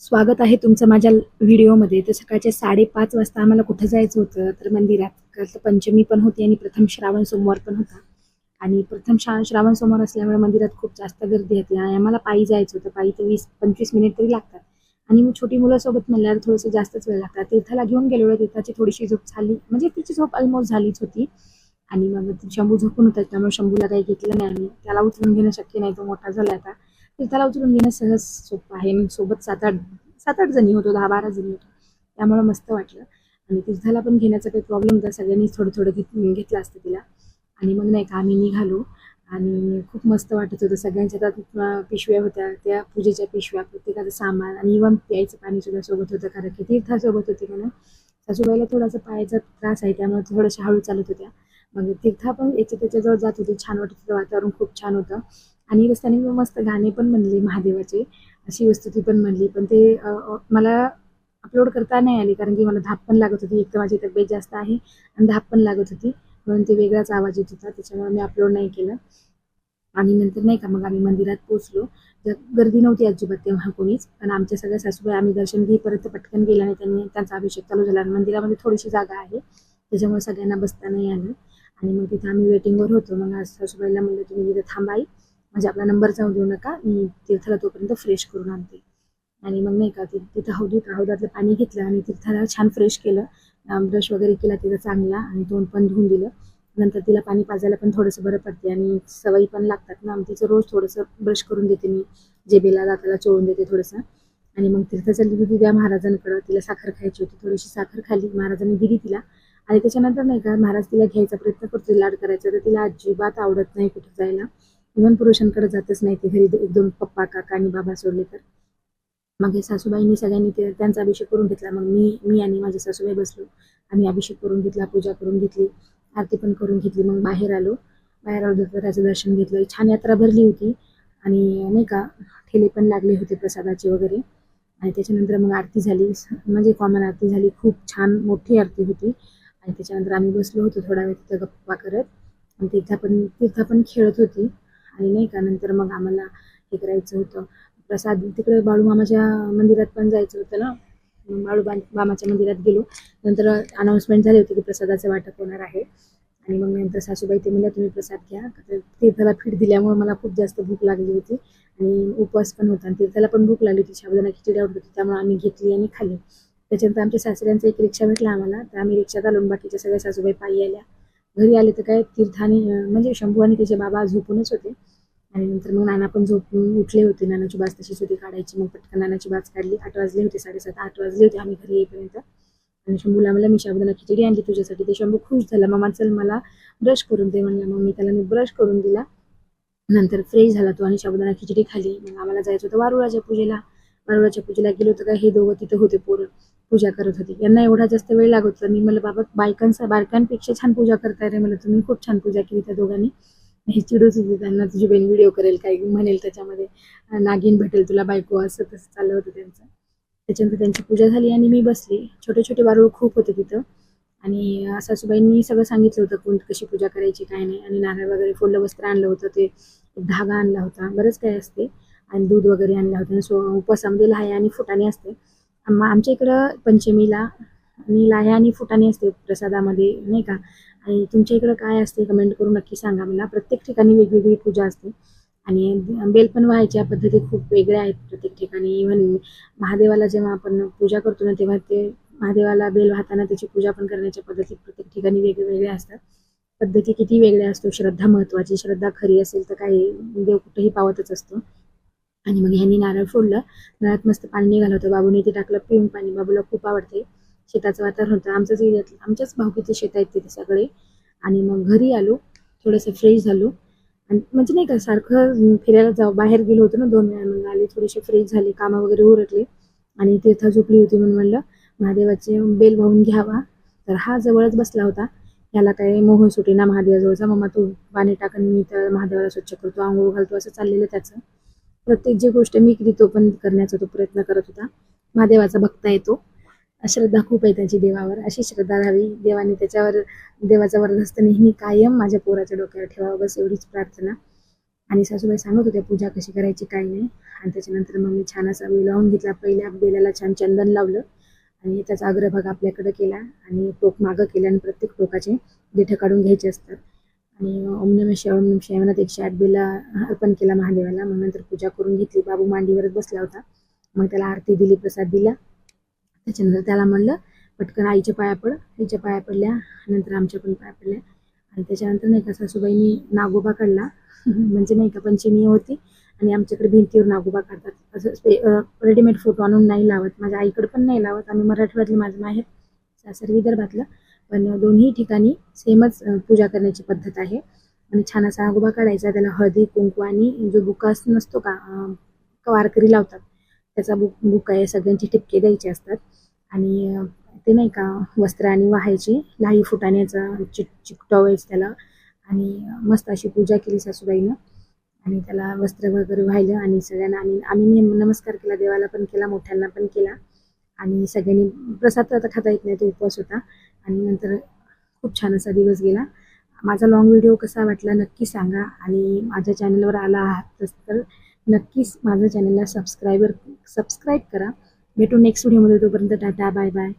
स्वागत आहे तुमचं माझ्या व्हिडिओमध्ये. तर सकाळचे 5:30 वाजता आम्हाला कुठं जायचं होतं, तर मंदिरात. काल तर पंचमी पण होती आणि प्रथम श्रावण सोमवार पण होता. आणि प्रथम श्रावण सोमवार असल्यामुळे मंदिरात खूप जास्त गर्दी होती आणि आम्हाला पायी जायचं होतं. पायी तर 20-25 मिनिट तरी लागतात. आणि मग छोटी मुलं सोबत म्हणल्यावर थोडंसं जास्तच वेळ लागतात. तीर्थाला घेऊन गेलेलो. तीर्थाची थोडीशी झोप झाली, म्हणजे तिची झोप ऑलमोस्ट झालीच होती. आणि मग शंभू झोपून होता, त्यामुळे शंभूला काही घेतलं नाही आम्ही. त्याला उचलून घेणं शक्य नाही, तो मोठा झाला आता. तीर्थाला उचलून घेणं सहज सोपं आहे. मग सोबत 7-8 जणी होतो, 10-12 जणी होतो, त्यामुळे मस्त वाटलं. आणि तीर्थाला पण घेण्याचा काही प्रॉब्लेम होता, सगळ्यांनी थोडं थोडं घेतलं असतं तिला. आणि मग नाही का आम्ही निघालो. आणि खूप मस्त वाटत होतं. सगळ्यांच्या त्यात पिशव्या होत्या, त्या पूजेच्या पिशव्या, प्रत्येकाचं सामान आणि इव्हन प्यायचं पाणी सुद्धा सोबत होतं, कारण की तीर्थासोबत होती म्हणून. सासूबाईला थोडासा पायाचा त्रास आहे, त्यामुळे थोड्याशा हळू चालत होत्या. मग तीर्था पण याच्या त्याच्याजवळ जात होती. छान वाटत होतं, वातावरण खूप छान होतं. आणि रस्त्याने मी मस्त गाणे पण म्हणले महादेवाचे, अशी वस्तू पण म्हणली. पण ते मला अपलोड करता नाही आली, कारण की मला धाप पण लागत होती. एक तर माझी तब्येत जास्त आहे आणि धाप पण लागत होती, म्हणून ते वेगळाच आवाज येत होता, त्याच्यामुळे मी अपलोड नाही केलं. आणि नंतर नाही का मग आम्ही मंदिरात पोहोचलो. गर्दी नव्हती अजिबात तेव्हा कोणीच, पण आमच्या सगळ्या सासूबाई आम्ही दर्शन घेईपर्यंत पटकन गेला नाही. त्यांनी त्यांचा अभिषेक चालू झाला. मंदिरामध्ये थोडीशी जागा आहे, त्याच्यामुळे सगळ्यांना बसता नाही आलं. आणि मग तिथं आम्ही वेटिंगवर होतो. मग आज सासूबाईला म्हणलं, तुम्ही तिथे थांबाई, म्हणजे आपला नंबर जाऊ देऊ नका, मी तीर्थाला तोपर्यंत फ्रेश करून आणते. आणि मग नाही का तिथं हौदातलं पाणी घेतलं आणि तीर्थाला छान फ्रेश केलं. ब्रश वगैरे केला तिथं चांगला आणि तोंड पण धुवून दिलं. नंतर तिला पाणी पाजायला पण थोडंसं बरं पडते आणि सवयी पण लागतात ना. तिचं रोज थोडंसं ब्रश करून देते मी, जेबेला दाताला चोळून देते थोडंसं. आणि मग तीर्थ चालली होती त्या महाराजांकडं, तिला साखर खायची होती, थोडीशी साखर खाल्ली, महाराजांनी दिली तिला. आणि त्याच्यानंतर नाही का महाराज तिला घ्यायचा प्रयत्न करतो, लाड करायचा, तर तिला अजिबात आवडत नाही कुठे जायला. इव्हन पुरुषांकडे जातच नाही ती, घरी 1-2 पप्पा, काका आणि बाबा सोडले तर. मग हे सासूबाईंनी सगळ्यांनी त्यांचा अभिषेक करून घेतला. मग मी आणि माझे सासूबाई बसलो. आम्ही अभिषेक करून घेतला, पूजा करून घेतली, आरती पण करून घेतली. मग बाहेर आलो दत्ताचं दर्शन घेतलं. छान यात्रा भरली होती. आणि नाही का ठेले पण लागले होते प्रसादाचे वगैरे. आणि त्याच्यानंतर मग आरती झाली, म्हणजे कॉमन आरती झाली, खूप छान मोठी आरती होती. आणि त्याच्यानंतर आम्ही बसलो होतो थोडा वेळ तिथं गप्पा करत. आणि तीर्था पण खेळत होती. आणि नाही का नंतर मग आम्हाला हे करायचं होतं, प्रसाद तिकडे बाळूमामाच्या मंदिरात पण जायचं होतं ना. मामाच्या मंदिरात गेलो. नंतर अनाऊन्समेंट झाली होती की प्रसादाचं वाटप होणार आहे. आणि मग नंतर सासूबाई ते म्हणल्या, तुम्ही प्रसाद घ्या. तीर्थाला फिट दिल्यामुळे मला खूप जास्त भूक लागली होती आणि उपवास पण होता आणि तीर्थाला पण भूक लागली होती. साबुदाणा खिचडी आवडत होती, त्यामुळे आम्ही घेतली आणि खाल्ली. त्याच्यानंतर आमच्या सासऱ्यांचा एक रिक्षा भेटला आम्हाला, तर आम्ही रिक्षात आलो. बाकीच्या सगळ्या सासूबाई पायी आल्या. घरी आले तर काय तीर्थाने म्हणजे शंभू आणि त्याचे बाबा झोपूनच होते. आणि नंतर मग नाना पण झोपून उठले होते. नानाची बाज तशीच होती काढायची. मग पटकन नानाची बाज काढली. 8 वाजले होते, 7:30-8 वाजले होते आम्ही घरी येईपर्यंत. आणि शंभूला म्हणलं, मी साबुदाणा खिचडी आणली तुझ्यासाठी. ते शंभू खुश झाला, मम्मा चल मला ब्रश करून दे म्हणला. मग मी ब्रश करून दिला. नंतर फ्रेश झाला तो आणि साबुदाणा खिचडी खाल्ली. मग आम्हाला जायचं होतं वारुळाच्या पूजेला. वारुळाच्या पूजेला गेलो होतं. काय हे दोघं तिथं होते, पोरं पूजा करत होते. यांना एवढा जास्त वेळ लागत होता. मी म्हणलं, बाबा बायकांपेक्षा छान पूजा करताय रे म्हणलं, तुम्ही खूप छान पूजा केली त्या दोघांनी. हे चिडूच होते त्यांना, तुझी बहीण व्हिडिओ करेल, काय म्हणेल त्याच्यामध्ये, नागिन भेटेल तुला बायको, असं तसं चाललं होतं त्यांचं. त्याच्यानंतर त्यांची पूजा झाली आणि मी बसली. छोटे छोटे वारुळ खूप होते तिथं. आणि सासूबाईंनी सगळं सांगितलं होतं, कोण कशी पूजा करायची काय नाही. आणि नारळ वगैरे फोडलं, वस्त्र आणलं होतं, ते धागा आणला होता, बरंच काय असते. आणि दूध वगैरे आणलं होतं. उपवासामध्ये लाह्या आणि फुटाणे असते. आमच्या इकडं पंचमीला आणि लाह्या आणि फुटाणे असते प्रसादामध्ये, नाही का. आणि तुमच्या इकडं काय असते कमेंट करून नक्की सांगा मला. प्रत्येक ठिकाणी वेगवेगळी पूजा असते. आणि बेल पण व्हायच्या पद्धती खूप वेगळ्या आहेत प्रत्येक ठिकाणी. इव्हन महादेवाला जेव्हा आपण पूजा करतो ना, तेव्हा ते महादेवाला बेल वाहताना त्याची पूजा पण करण्याच्या पद्धती प्रत्येक ठिकाणी वेगवेगळ्या असतात. पद्धती किती वेगळ्या असतो, श्रद्धा महत्वाची. श्रद्धा खरी असेल तर काही देव कुठेही पावतच असतो. आणि मग ह्यांनी नारळ फोडलं. नळात मस्त पाणी निघालं होतं, बाबूने ते टाकलं पिऊन पाणी. बाबूला खूप आवडते. शेताचं वातावरण होतं, आमच्याच भाऊकीचे शेत आहेत तिथे सगळे. आणि मग घरी आलो, थोडंसं फ्रेश झालो. आणि म्हणजे नाही का सारखं फिरायला बाहेर गेलो होतो ना 2 वेळा. मग आले, थोडीशी फ्रेश झाली, कामं वगैरे उरकले. आणि तीर्था झोपली होती म्हणून म्हणलं महादेवाचे बेल वाहून घ्यावा. तर हा जवळच बसला होता. याला काय मोह सुटे ना महादेवाजवळचा. मम्मा तू पाणी टाकून मी तर महादेवाला स्वच्छ करतो, आंघोळ घालतो, असं चाललेलं त्याचं. प्रत्येक जी गोष्ट मी केली तो पण करण्याचा तो प्रयत्न करत होता. महादेवाचा भक्त आहे तो. श्रद्धा खूप आहे त्याची देवावर. अशी श्रद्धा राहावी देवाने त्याच्यावर. देवाचा वरदहस्त नेहमी कायम माझ्या पोराच्या डोक्यावर ठेवावा, बस एवढीच प्रार्थना. आणि सासूबाई सांगत होत्या पूजा कशी करायची काय नाही. आणि त्याच्यानंतर मग मी छान असा वेळ लावून घेतला. पहिल्या बेलाला छान चंदन लावलं आणि त्याचा अग्रभाग आपल्याकडे केला आणि टोक मागं केलं आणि प्रत्येक टोकाचे देठं काढून घ्यायचे असतात. आणि ओम नमः शिवाय ओम नमः शिवाय म्हणत 108 बेला अर्पण केला महादेवाला. मग नंतर पूजा करून घेतली. बाबू मांडीवरच बसला होता. मग त्याला आरती दिली, प्रसाद दिला. त्याच्यानंतर त्याला म्हणलं पटकन आईच्या पाया पड. आईच्या पाया पडल्या, नंतर आमच्या पण पाया पडल्या. आणि त्याच्यानंतर नाही का सासूबाईंनी नागोबा काढला. म्हणजे नाही का पंचमी होती आणि आमच्याकडे भिंतीवर नागोबा काढतात. असं रेडीमेड फोटो आणून नाही लावत. माझ्या आईकडे पण नाही लावत. आम्ही मराठवाड्यातले, माझं माहेर सासर विदर्भातलं, पण दोन्ही ठिकाणी सेमच पूजा करण्याची पद्धत आहे. आणि छान असा नागोबा काढायचा. त्याला हळदी कुंकू आणि जो बुका नसतो का, वारकरी लावतात त्याचा बुका आहे, सगळ्यांचे टिपके द्यायचे असतात. आणि ते नाही का वस्त्र आणि वाहायचे, लाही फुटाण्याचा चिकटवायचं त्याला. आणि मस्त अशी पूजा केली सासूबाईनं. आणि त्याला वस्त्र वगैरे वाहिलं आणि सगळ्यांना आम्ही नमस्कार केला, देवाला पण केला, मोठ्यांना पण केला. आणि सगळ्यांनी प्रसाद तर आता खाता येत नाही, तो उपवास होता. आणि नंतर खूप छान असा दिवस गेला. माझा लॉंग व्हिडिओ कसा वाटला नक्की सांगा. आणि माझ्या चॅनलवर आला आहात तर नक्कीच माझ्या चॅनलला सबस्क्राईब करा. भेटू नेक्स्ट व्हिडिओमध्ये. तोपर्यंत टाटा, बाय बाय.